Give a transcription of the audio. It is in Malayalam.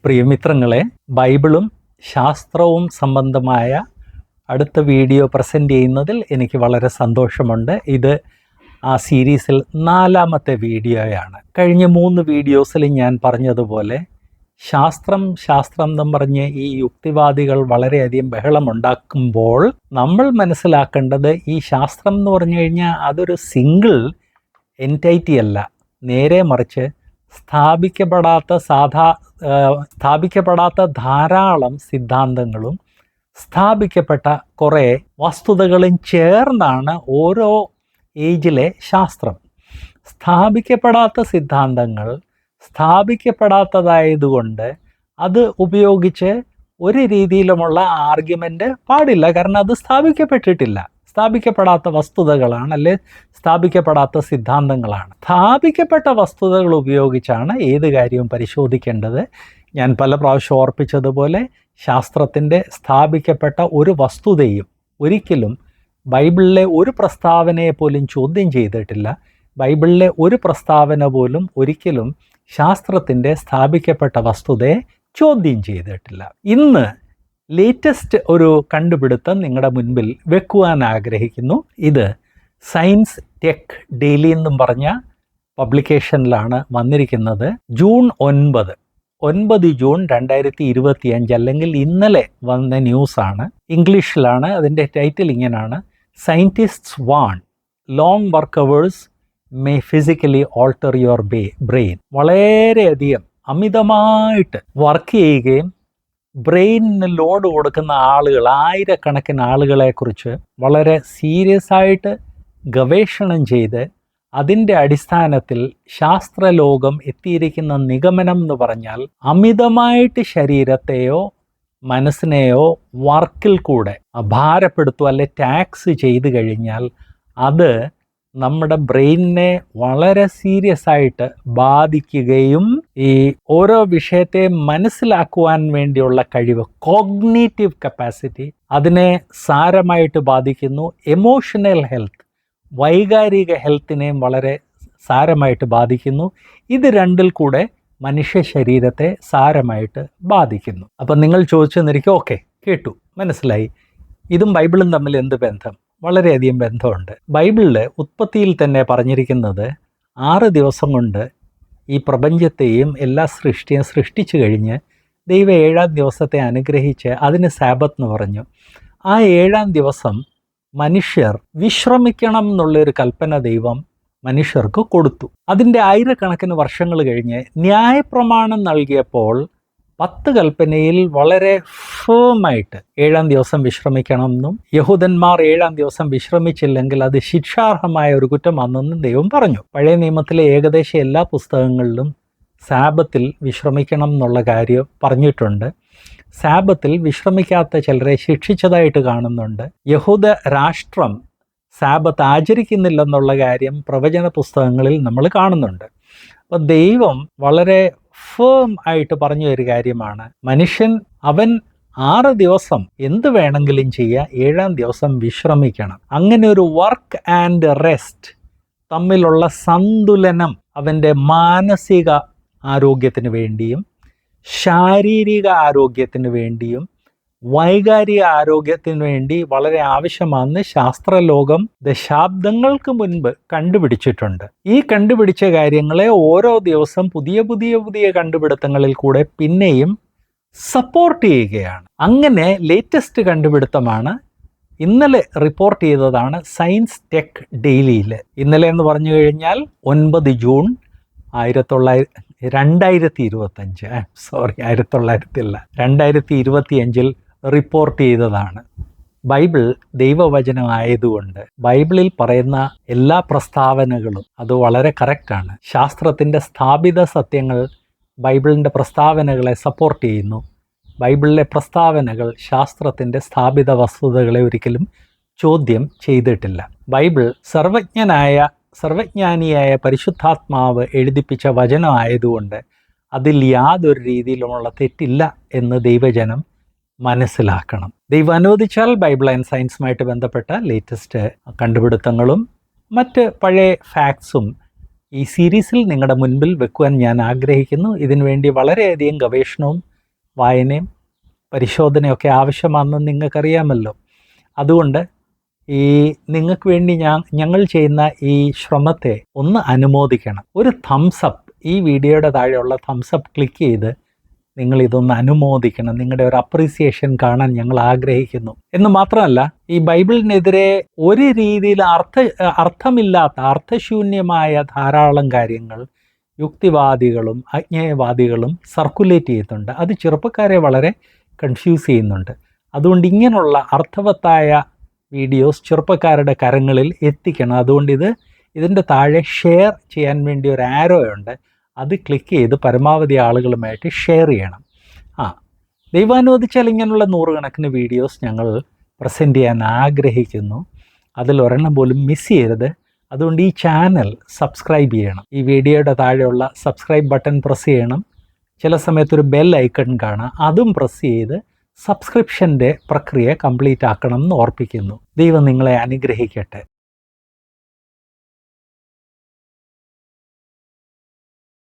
പ്രിയമിത്രങ്ങളെ, ബൈബിളും ശാസ്ത്രവും സംബന്ധമായ അടുത്ത വീഡിയോ പ്രസൻറ്റ് ചെയ്യുന്നതിൽ എനിക്ക് വളരെ സന്തോഷമുണ്ട്. ഇത് ആ സീരീസിൽ 4ാമത്തെ വീഡിയോയാണ്. കഴിഞ്ഞ 3 വീഡിയോസിൽ ഞാൻ പറഞ്ഞതുപോലെ ശാസ്ത്രം എന്നും പറഞ്ഞ് ഈ യുക്തിവാദികൾ വളരെയധികം ബഹളമുണ്ടാക്കുമ്പോൾ നമ്മൾ മനസ്സിലാക്കേണ്ടത്, ഈ ശാസ്ത്രം എന്ന് പറഞ്ഞു കഴിഞ്ഞാൽ അതൊരു സിംഗിൾ എൻറ്റൈറ്റി അല്ല, നേരെ മറിച്ച് സ്ഥാപിക്കപ്പെടാത്ത ധാരാളം സിദ്ധാന്തങ്ങളും സ്ഥാപിക്കപ്പെട്ട കുറേ വസ്തുതകളും ചേർന്നാണ് ഓരോ ഏജിലെ ശാസ്ത്രം. സ്ഥാപിക്കപ്പെടാത്ത സിദ്ധാന്തങ്ങൾ സ്ഥാപിക്കപ്പെടാത്തതായതുകൊണ്ട് അത് ഉപയോഗിച്ച് ഒരു രീതിയിലുമുള്ള ആർഗ്യുമെൻ്റ് പാടില്ല, കാരണം അത് സ്ഥാപിക്കപ്പെട്ടിട്ടില്ല. സ്ഥാപിക്കപ്പെടാത്ത വസ്തുതകളാണ്, അല്ലെ സ്ഥാപിക്കപ്പെടാത്ത സിദ്ധാന്തങ്ങളാണ്. സ്ഥാപിക്കപ്പെട്ട വസ്തുതകൾ ഉപയോഗിച്ചാണ് ഏത് കാര്യവും പരിശോധിക്കേണ്ടത്. ഞാൻ പല പ്രാവശ്യം ഓർപ്പിച്ചതുപോലെ ശാസ്ത്രത്തിൻ്റെ സ്ഥാപിക്കപ്പെട്ട ഒരു വസ്തുതയും ഒരിക്കലും ബൈബിളിലെ ഒരു പ്രസ്താവനയെ പോലും ചോദ്യം ചെയ്തിട്ടില്ല. ബൈബിളിലെ ഒരു പ്രസ്താവന പോലും ഒരിക്കലും ശാസ്ത്രത്തിൻ്റെ സ്ഥാപിക്കപ്പെട്ട വസ്തുതയെ ചോദ്യം ചെയ്തിട്ടില്ല. ഇന്ന് ലേറ്റസ്റ്റ് ഒരു കണ്ടുപിടുത്തം നിങ്ങളുടെ മുൻപിൽ വെക്കുവാൻ ആഗ്രഹിക്കുന്നു. ഇത് സയൻസ് ടെക് ഡെയിലി എന്നും പറഞ്ഞ പബ്ലിക്കേഷനിലാണ് വന്നിരിക്കുന്നത്. ജൂൺ 9 ജൂൺ 2025, അല്ലെങ്കിൽ ഇന്നലെ വന്ന ന്യൂസാണ്. ഇംഗ്ലീഷിലാണ്. അതിൻ്റെ ടൈറ്റിൽ ഇങ്ങനെയാണ്: സയൻറ്റിസ്റ്റ്സ് warn long work hours may physically alter your brain. വളരെയധികം അമിതമായിട്ട് വർക്ക് ചെയ്യുകയും ബ്രെയിനിന് ലോഡ് കൊടുക്കുന്ന ആളുകൾ, ആയിരക്കണക്കിന് ആളുകളെക്കുറിച്ച് വളരെ സീരിയസ് ആയിട്ട് ഗവേഷണം ചെയ്ത് അതിൻ്റെ അടിസ്ഥാനത്തിൽ ശാസ്ത്രലോകം എത്തിയിരിക്കുന്ന നിഗമനം എന്ന് പറഞ്ഞാൽ, അമിതമായിട്ട് ശരീരത്തെയോ മനസ്സിനെയോ വർക്കിൽ കൂടെ ഭാരപ്പെടുത്തുക, അല്ലെ ടാക്സ് ചെയ്ത് കഴിഞ്ഞാൽ അത് നമ്മുടെ ബ്രെയിനിനെ വളരെ സീരിയസ് ആയിട്ട് ബാധിക്കുകയും ഈ ഓരോ വിഷയത്തെ മനസ്സിലാക്കുവാൻ വേണ്ടിയുള്ള കഴിവ്, കോഗ്നേറ്റീവ് കപ്പാസിറ്റി, അതിനെ സാരമായിട്ട് ബാധിക്കുന്നു. എമോഷണൽ ഹെൽത്ത്, വൈകാരിക ഹെൽത്തിനെയും വളരെ സാരമായിട്ട് ബാധിക്കുന്നു. ഇത് രണ്ടിൽ കൂടെ മനുഷ്യ ശരീരത്തെ സാരമായിട്ട് ബാധിക്കുന്നു. അപ്പം നിങ്ങൾ ചോദിച്ചു നിന്നിരിക്കും, ഓക്കെ, കേട്ടു, മനസ്സിലായി, ഇതും ബൈബിളും തമ്മിൽ എന്ത് ബന്ധം? വളരെയധികം ബന്ധമുണ്ട്. ബൈബിളിൽ ഉൽപ്പത്തിയിൽ തന്നെ പറഞ്ഞിരിക്കുന്നത് 6 ദിവസം കൊണ്ട് ഈ പ്രപഞ്ചത്തെയും എല്ലാ സൃഷ്ടിയും സൃഷ്ടിച്ചു കഴിഞ്ഞ് ദൈവം 7ാം ദിവസത്തെ അനുഗ്രഹിച്ച് അതിന് സാബത്ത് എന്ന് പറഞ്ഞു. ആ 7ാം ദിവസം മനുഷ്യർ വിശ്രമിക്കണം എന്നുള്ളൊരു കൽപ്പന ദൈവം മനുഷ്യർക്ക് കൊടുത്തു. അതിൻ്റെ ആയിരക്കണക്കിന് വർഷങ്ങൾ കഴിഞ്ഞ് ന്യായപ്രമാണം നൽകിയപ്പോൾ 10 കൽപ്പനയിൽ വളരെ ഫേമായിട്ട് 7ാം ദിവസം വിശ്രമിക്കണം എന്നും, യഹൂദന്മാർ 7ാം ദിവസം വിശ്രമിച്ചില്ലെങ്കിൽ അത് ശിക്ഷാർഹമായ ഒരു കുറ്റമാണെന്നും ദൈവം പറഞ്ഞു. പഴയ നിയമത്തിലെ ഏകദേശം എല്ലാ പുസ്തകങ്ങളിലും സാബത്തിൽ വിശ്രമിക്കണം എന്നുള്ള കാര്യം പറഞ്ഞിട്ടുണ്ട്. സാബത്തിൽ വിശ്രമിക്കാത്ത ചിലരെ ശിക്ഷിച്ചതായിട്ട് കാണുന്നുണ്ട്. യഹൂദ രാഷ്ട്രം സാബത്ത് ആചരിക്കുന്നില്ലെന്നുള്ള കാര്യം പ്രവചന പുസ്തകങ്ങളിൽ നമ്മൾ കാണുന്നുണ്ട്. അപ്പോൾ ദൈവം വളരെ ഫേം ആയിട്ട് പറഞ്ഞ ഒരു കാര്യമാണ്, മനുഷ്യൻ അവൻ 6 ദിവസം എന്ത് വേണമെങ്കിലും ചെയ്യുക, 7ാം ദിവസം വിശ്രമിക്കണം. അങ്ങനെ ഒരു വർക്ക് ആൻഡ് റെസ്റ്റ് തമ്മിലുള്ള സന്തുലനം അവൻ്റെ മാനസിക ആരോഗ്യത്തിന് വേണ്ടിയും ശാരീരിക ആരോഗ്യത്തിന് വേണ്ടിയും വൈകാരിക ആരോഗ്യത്തിന് വേണ്ടി വളരെ ആവശ്യമാണെന്ന് ശാസ്ത്രലോകം ദശാബ്ദങ്ങൾക്ക് മുൻപ് കണ്ടുപിടിച്ചിട്ടുണ്ട്. ഈ കണ്ടുപിടിച്ച കാര്യങ്ങളെ ഓരോ ദിവസം പുതിയ കണ്ടുപിടുത്തങ്ങളിൽ കൂടെ പിന്നെയും സപ്പോർട്ട് ചെയ്യുകയാണ്. അങ്ങനെ ലേറ്റസ്റ്റ് കണ്ടുപിടുത്തമാണ് ഇന്നലെ റിപ്പോർട്ട് ചെയ്തതാണ് സയൻസ് ടെക് ഡെയിലിയിൽ. ഇന്നലെ എന്ന് പറഞ്ഞു കഴിഞ്ഞാൽ 9 ജൂൺ 2025 റിപ്പോർട്ട് ചെയ്തതാണ്. ബൈബിൾ ദൈവവചനമായതുകൊണ്ട് ബൈബിളിൽ പറയുന്ന എല്ലാ പ്രസ്താവനകളും അത് വളരെ കറക്റ്റാണ്. ശാസ്ത്രത്തിൻ്റെ സ്ഥാപിത സത്യങ്ങൾ ബൈബിളിൻ്റെ പ്രസ്താവനകളെ സപ്പോർട്ട് ചെയ്യുന്നു. ബൈബിളിലെ പ്രസ്താവനകൾ ശാസ്ത്രത്തിൻ്റെ സ്ഥാപിത വസ്തുതകളെ ഒരിക്കലും ചോദ്യം ചെയ്തിട്ടില്ല. ബൈബിൾ സർവജ്ഞാനിയായ പരിശുദ്ധാത്മാവ് എഴുതിപ്പിച്ച വചനമായതുകൊണ്ട് അതിൽ യാതൊരു രീതിയിലുമുള്ള തെറ്റില്ല എന്ന് ദൈവജനം മനസ്സിലാക്കണം. ദൈവം അനുവദിച്ചാൽ ബൈബിൾ ആൻഡ് സയൻസുമായിട്ട് ബന്ധപ്പെട്ട ലേറ്റസ്റ്റ് കണ്ടുപിടുത്തങ്ങളും മറ്റ് പഴയ ഫാക്ട്സും ഈ സീരീസിൽ നിങ്ങളുടെ മുൻപിൽ വെക്കുവാൻ ഞാൻ ആഗ്രഹിക്കുന്നു. ഇതിനുവേണ്ടി വളരെയധികം ഗവേഷണവും വായനയും പരിശോധനയൊക്കെ ആവശ്യമാണെന്ന് നിങ്ങൾക്കറിയാമല്ലോ. അതുകൊണ്ട് നിങ്ങൾക്ക് വേണ്ടി ഞങ്ങൾ ചെയ്യുന്ന ഈ ശ്രമത്തെ ഒന്ന് അനുമോദിക്കണം. ഒരു തംസപ്പ്, ഈ വീഡിയോയുടെ താഴെയുള്ള തംസപ്പ് ക്ലിക്ക് ചെയ്ത് നിങ്ങൾ ഇതൊന്ന് അനുമോദിക്കണം. നിങ്ങളുടെ ഒരു അപ്രീസിയേഷൻ കാണാൻ ഞങ്ങൾ ആഗ്രഹിക്കുന്നു. എന്ന് മാത്രമല്ല, ഈ ബൈബിളിനെതിരെ ഒരു രീതിയിൽ അർത്ഥമില്ലാത്ത അർത്ഥശൂന്യമായ ധാരാളം കാര്യങ്ങൾ യുക്തിവാദികളും അജ്ഞേയവാദികളും സർക്കുലേറ്റ് ചെയ്യുന്നുണ്ട്. അത് ചെറുപ്പക്കാരെ വളരെ കൺഫ്യൂസ് ചെയ്യുന്നുണ്ട്. അതുകൊണ്ട് ഇങ്ങനെയുള്ള അർത്ഥവത്തായ വീഡിയോസ് ചെറുപ്പക്കാരുടെ കരങ്ങളിൽ എത്തിക്കണം. അതുകൊണ്ട് ഇതിൻ്റെ താഴെ ഷെയർ ചെയ്യാൻ വേണ്ടി ഒരു ആരോ ഉണ്ട്. അത് ക്ലിക്ക് ചെയ്ത് പരമാവധി ആളുകളുമായിട്ട് ഷെയർ ചെയ്യണം. ദൈവാനുവദിച്ചാൽ ഇങ്ങനെയുള്ള നൂറുകണക്കിന് വീഡിയോസ് ഞങ്ങൾ പ്രസൻറ്റ് ചെയ്യാൻ ആഗ്രഹിക്കുന്നു. അതിലൊരെണ്ണം പോലും മിസ് ചെയ്യരുത്. അതുകൊണ്ട് ഈ ചാനൽ സബ്സ്ക്രൈബ് ചെയ്യണം. ഈ വീഡിയോയുടെ താഴെയുള്ള സബ്സ്ക്രൈബ് ബട്ടൺ പ്രസ് ചെയ്യണം. ചില സമയത്തൊരു ബെൽ ഐക്കൺ കാണാം, അതും പ്രസ് ചെയ്ത് സബ്സ്ക്രിപ്ഷൻ്റെ പ്രക്രിയ കംപ്ലീറ്റ് ആക്കണം എന്ന് ഓർപ്പിക്കുന്നു. ദൈവം നിങ്ങളെ അനുഗ്രഹിക്കട്ടെ.